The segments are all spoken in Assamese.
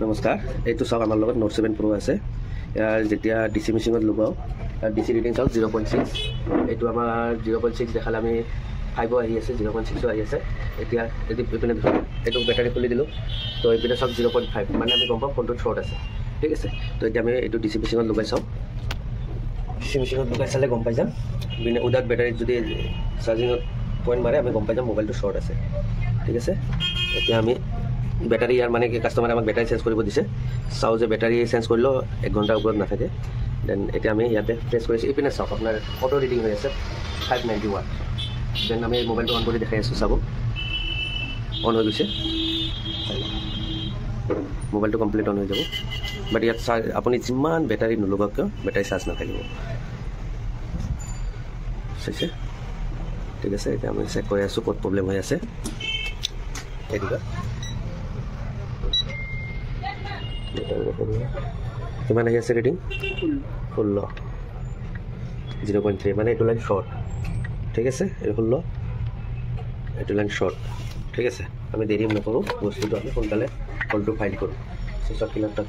নমস্কাৰ, এইটো চাওক আমাৰ লগত নোট 7 Pro আছে। ইয়াৰ যেতিয়া ডিচি মেচিনত লগাওঁ তাৰ ডিচি ৰিডিং চাওক 0.6। এইটো আমাৰ 0.6 দেখালে আমি 5 আহি আছে, 0.6 আহি আছে। এতিয়া যদি এইপিনে এইটো বেটাৰী খুলি দিলোঁ তো এইপিনে চাওক 0.5, মানে আমি গম পাম ফোনটো শ্বৰ্ট আছে। ঠিক আছে, তো এতিয়া আমি এইটো ডিচি মেচিনত লগাই চাওঁ। ডিচি মেচিনত লগাই চালে গম পাই যাম। উইদাউট বেটাৰীত যদি চাৰ্জিঙত পইণ্ট মাৰে আমি গম পাই যাম মোবাইলটো শ্বৰ্ট আছে। ঠিক আছে, এতিয়া আমি বেটাৰী ইয়াৰ মানে কি কাষ্টমাৰে আমাক বেটাৰী চেঞ্জ কৰিব দিছে। চাওঁ যে বেটাৰী চেঞ্জ কৰিলেও 1 ঘণ্টাৰ ওপৰত নাথাকে। দেন এতিয়া আমি ইয়াতে প্ৰেছ কৰিছোঁ। ইপিনে চাওক আপোনাৰ অটো ৰিডিং হৈ আছে 591। দেন আমি মোবাইলটো অন কৰি দেখাই আছোঁ, চাব অন হৈ গৈছে। মোবাইলটো কমপ্লিট অন হৈ যাব। বাট ইয়াত চাৰ্জ আপুনি যিমান বেটাৰী নলগাওক কিয় বেটাৰী চাৰ্জ নাথাকিব। চাইছে? ঠিক আছে, এতিয়া আমি চেক কৰি আছোঁ ক'ত প্ৰব্লেম হৈ আছে। এইটো কিমান আহি আছে ৰেটিং? 16, 0.3, মানে এইটো লাইন শ্বৰ্ট। ঠিক আছে, এই 16 এইটো লাইন শ্বৰ্ট। ঠিক আছে, আমি দেৰি নকৰোঁ, বস্তুটো আমি সোনকালে ফোনটো ফাইল কৰোঁ। চিছত কিলাৰটো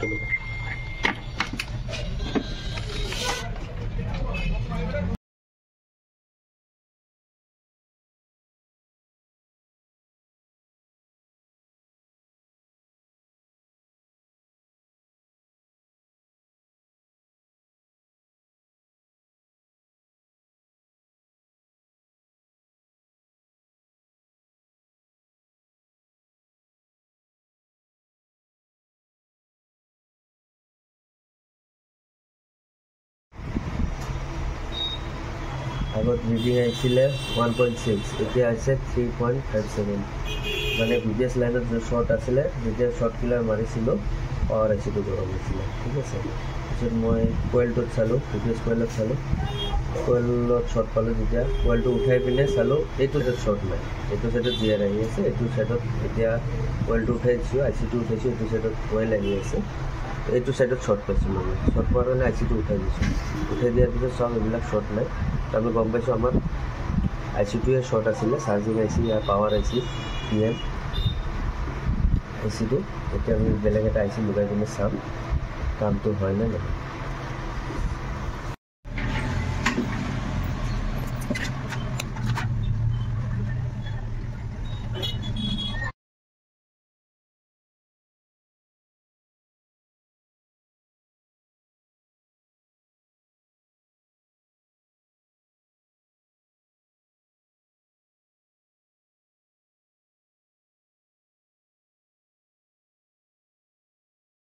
আগত ৰিডিং আহিছিলে 1.6, এতিয়া আহিছে 3.57। মানে VBS লাইনত যে শ্বৰ্ট আছিলে, যেতিয়া শ্বৰ্ট কিলাৰ মাৰিছিলোঁ পাৱাৰ আইচিটো গৰম হৈছিলে। ঠিক আছে, তাৰপিছত মই কইলটোত চালোঁ, VBS কইলত চালোঁ, কইলত শ্বৰ্ট পালোঁ। যেতিয়া কইলটো উঠাই পিনে চালোঁ এইটো ছাইডত শ্বৰ্ট নাই, এইটো ছাইডত জিয়াৰ আহি আছে। এইটো ছাইডত এতিয়া কইলটো উঠাই দিছোঁ, আইচিটো উঠাইছোঁ, এইটো ছাইডত কইল আহি আছে। এইটো ছাইডত শ্বৰ্ট পাইছোঁ, মই শ্বৰ্ট পোৱাৰ কাৰণে আইচিটো উঠাই দিছোঁ। উঠাই দিয়াৰ পিছত চাওক এইবিলাক শ্বৰ্ট নাই। আমি গম পাইছোঁ আমাৰ আইচিটোৱে শ্বৰ্ট আছিলে, চাৰ্জিং আইচি ইয়াৰ পাৱাৰ আইচি PM আইচিটো। এতিয়া আমি বেলেগ এটা আইচি লগাই কিনে চাম কামটো হয় নে নহয়।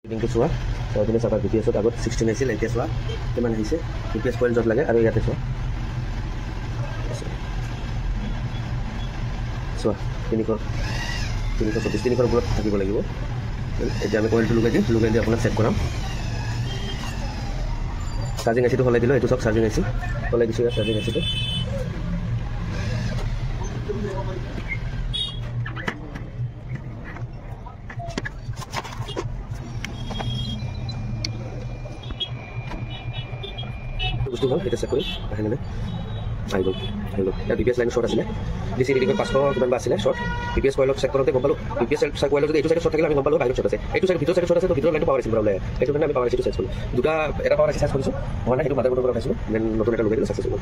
ৰিডিংটো চোৱা, চাই পিনে চাবা VPSত আগত 16 আহিছিল, এতিয়া চোৱা কিমান আহিছে। VPS কইল য'ত লাগে আৰু ইয়াতে চোৱা, চোৱা 324, 300ৰ ওপৰত থাকিব লাগিব। এতিয়া আমি কইলটো লগাই দি আপোনাক চেক কৰাম। চাৰ্জিং আইচিটো সলাই দিলোঁ, এইটো চাওক চাৰ্জিং আইচি সলাই দিছোঁ। ইয়াৰ চাৰ্জিং আইচিটো বস্তু হ'ল। এতিয়া চেক কৰি আহে নে আহি গ'ল। ইয়াত VPS লাইন শ্বৰ্ট আছিলে, ডিচি ৰিডিঙত 500 কিমান বা আছিলে শ্বৰ্ট। VPS কইলত চেক কৰোঁতে গম পালোঁ VPS কইলত যদি এইটো চাইডত শ্বৰ্ট থাকিলে আমি গম পালোঁ বাহিৰত শ্বৰ্ট আছে। এইটো চাইড ভিতৰৰ চাইডত শ্বৰ্ট আছে, তো ভিতৰৰ লাইনটো পাৱাৰ আইচিৰ পৰা ওলাই। সেইটো কাৰণে আমি পাৱাৰ আইচিটো চেঞ্জ কৰিলোঁ। এটা পাৱাৰ আইচি চেঞ্জ কৰিছোঁ, হোৱা নাই, সেইটো মাদাৰবোৰ্ডৰ পৰা উঠাইছিলোঁ। দেন নতুন এটা লগাই দিলোঁ, চাকচেছফুল।